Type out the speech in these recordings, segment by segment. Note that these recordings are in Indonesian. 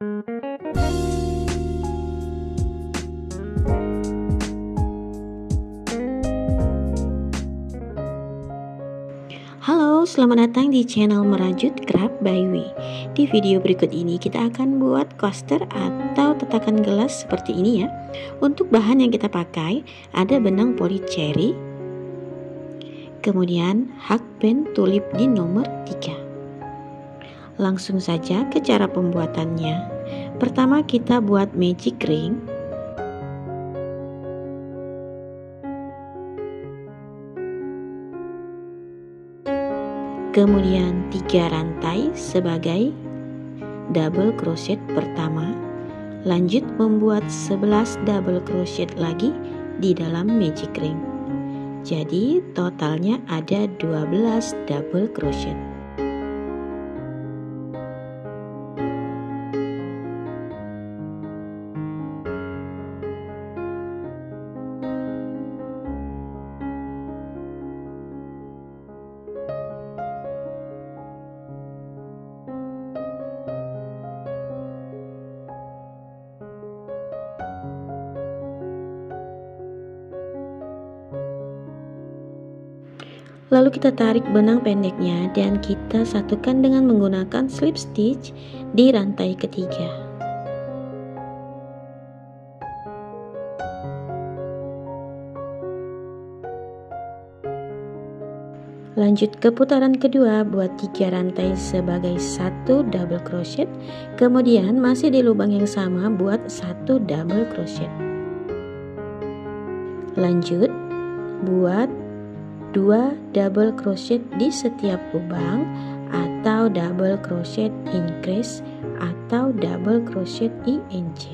Halo, selamat datang di channel Merajut Craft by Wi. Di video berikut ini kita akan buat coaster atau tatakan gelas seperti ini ya. Untuk bahan yang kita pakai ada benang poli cherry, kemudian hakben tulip di nomor 3. Langsung saja ke cara pembuatannya. Pertama kita buat magic ring. Kemudian 3 rantai sebagai double crochet pertama. Lanjut membuat 11 double crochet lagi di dalam magic ring. Jadi totalnya ada 12 double crochet. Lalu kita tarik benang pendeknya dan kita satukan dengan menggunakan slip stitch di rantai ketiga. Lanjut ke putaran kedua, buat 3 rantai sebagai 1 double crochet, kemudian masih di lubang yang sama buat 1 double crochet. Lanjut buat 2 double crochet di setiap lubang atau double crochet increase atau double crochet INC.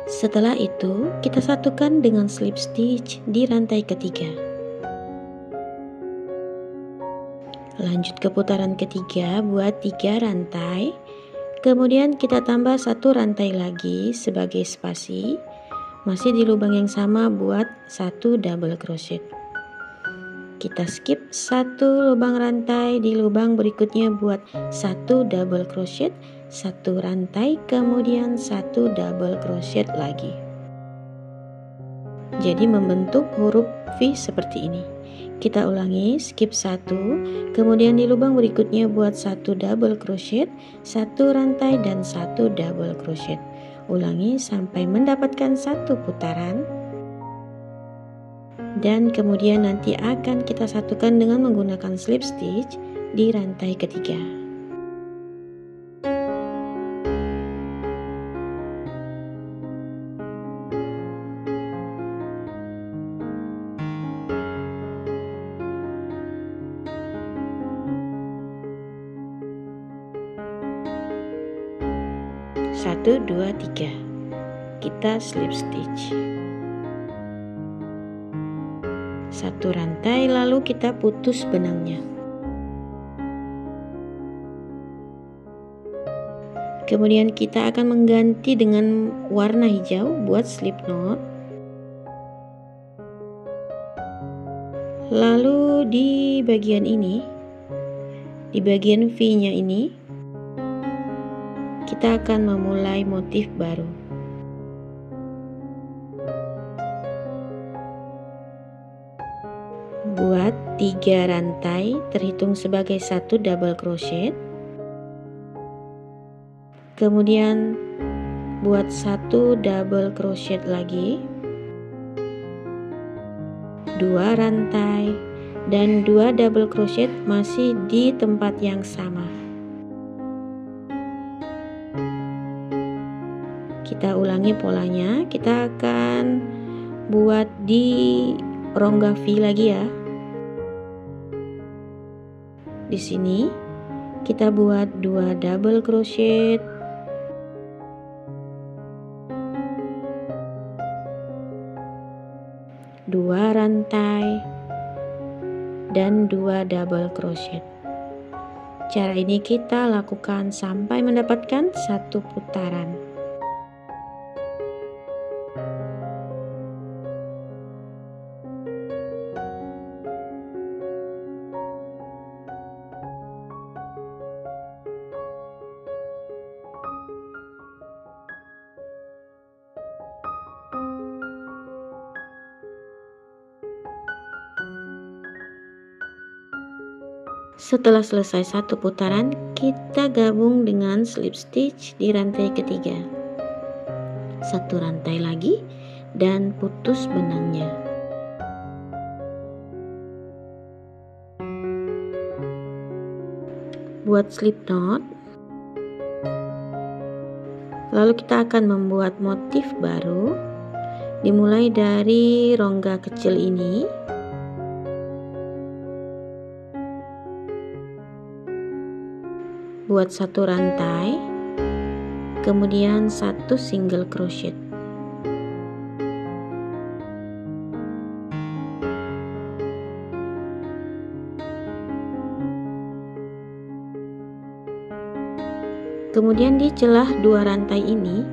Setelah itu, kita satukan dengan slip stitch di rantai ketiga. Lanjut ke putaran ketiga, buat 3 rantai. Kemudian kita tambah 1 rantai lagi sebagai spasi. Masih di lubang yang sama buat 1 double crochet. Kita skip 1 lubang rantai, di lubang berikutnya buat 1 double crochet, 1 rantai, kemudian 1 double crochet lagi. Jadi membentuk huruf V seperti ini. Kita ulangi, skip 1, kemudian di lubang berikutnya buat 1 double crochet, 1 rantai dan 1 double crochet. Ulangi sampai mendapatkan 1 putaran. Dan kemudian nanti akan kita satukan dengan menggunakan slip stitch di rantai ketiga. Satu, dua, tiga. Kita slip stitch. 1 rantai, lalu kita putus benangnya. Kemudian kita akan mengganti dengan warna hijau buat slip knot. Lalu di bagian ini, di bagian V-nya ini, kita akan memulai motif baru. Buat 3 rantai, terhitung sebagai 1 double crochet. Kemudian buat 1 double crochet lagi, 2 rantai, dan 2 double crochet masih di tempat yang sama. Kita ulangi polanya, kita akan buat di rongga V lagi ya. Di sini kita buat 2 double crochet, 2 rantai, dan 2 double crochet. Cara ini kita lakukan sampai mendapatkan 1 putaran. Setelah selesai 1 putaran, kita gabung dengan slip stitch di rantai ketiga. 1 rantai lagi dan putus benangnya. Buat slip knot. Lalu kita akan membuat motif baru, dimulai dari rongga kecil ini. Buat 1 rantai, kemudian 1 single crochet. Kemudian di celah 2 rantai ini,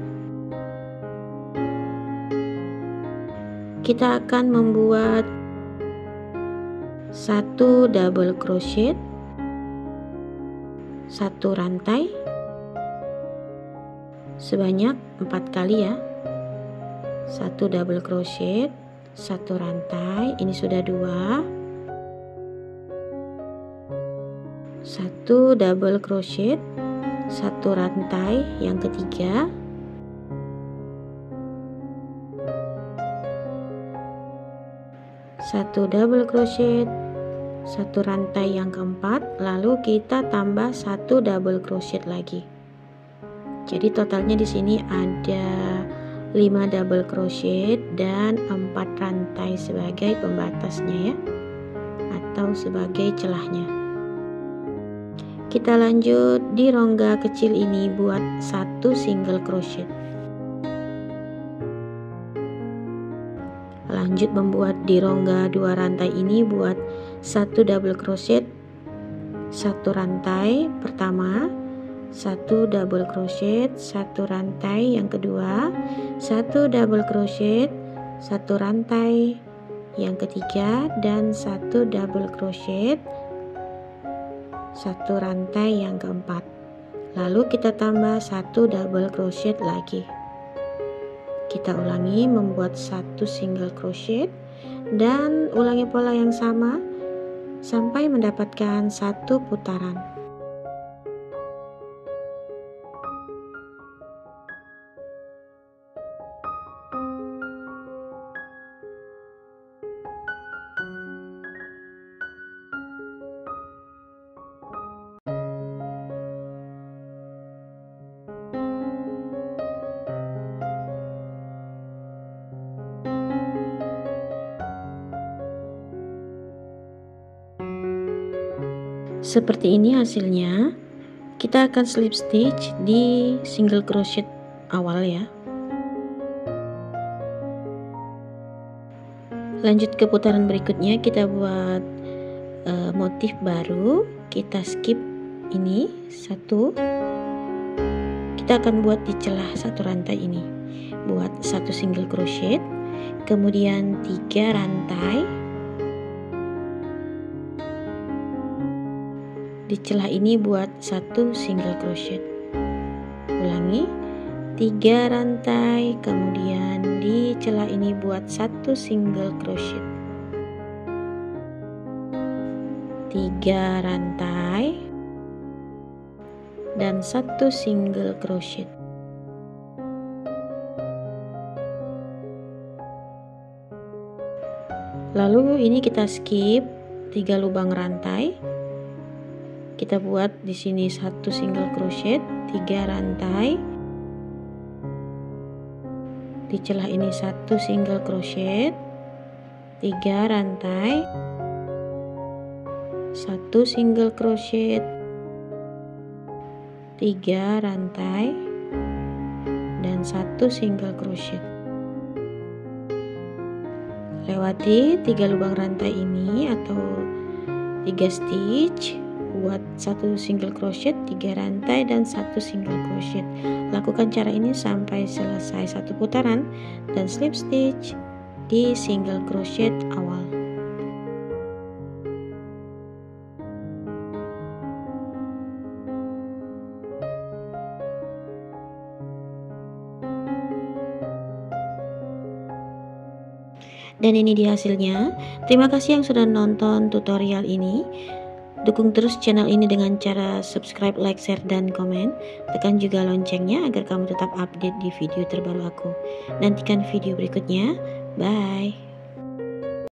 kita akan membuat 1 double crochet, 1 rantai sebanyak 4 kali ya. 1 double crochet, 1 rantai, ini sudah 2. 1 double crochet, 1 rantai yang ketiga. 1 double crochet, 1 rantai yang keempat, lalu kita tambah 1 double crochet lagi. Jadi totalnya di sini ada 5 double crochet dan 4 rantai sebagai pembatasnya ya, atau sebagai celahnya. Kita lanjut di rongga kecil ini buat 1 single crochet. Lanjut membuat di rongga 2 rantai ini buat 1 double crochet, 1 rantai pertama, 1 double crochet, 1 rantai yang kedua, 1 double crochet, 1 rantai yang ketiga, dan 1 double crochet, 1 rantai yang keempat. Lalu kita tambah 1 double crochet lagi. Kita ulangi membuat 1 single crochet dan ulangi pola yang sama sampai mendapatkan 1 putaran. Seperti ini hasilnya. Kita akan slip stitch di single crochet awal ya. Lanjut ke putaran berikutnya, kita buat motif baru. Kita skip ini 1. Kita akan buat di celah 1 rantai ini. Buat 1 single crochet, kemudian 3 rantai. Di celah ini buat 1 single crochet. Ulangi, 3 rantai, kemudian di celah ini buat 1 single crochet. 3 rantai dan 1 single crochet. Lalu ini kita skip 3 lubang rantai. Kita buat di sini 1 single crochet, 3 rantai. Di celah ini 1 single crochet, 3 rantai, 1 single crochet, 3 rantai, dan 1 single crochet. Lewati 3 lubang rantai ini atau 3 stitch, buat 1 single crochet, 3 rantai dan 1 single crochet. Lakukan cara ini sampai selesai 1 putaran dan slip stitch di single crochet awal. Dan ini dia hasilnya. Terima kasih yang sudah nonton tutorial ini. Dukung terus channel ini dengan cara subscribe, like, share, dan komen. Tekan juga loncengnya agar kamu tetap update di video terbaru aku. Nantikan video berikutnya. Bye.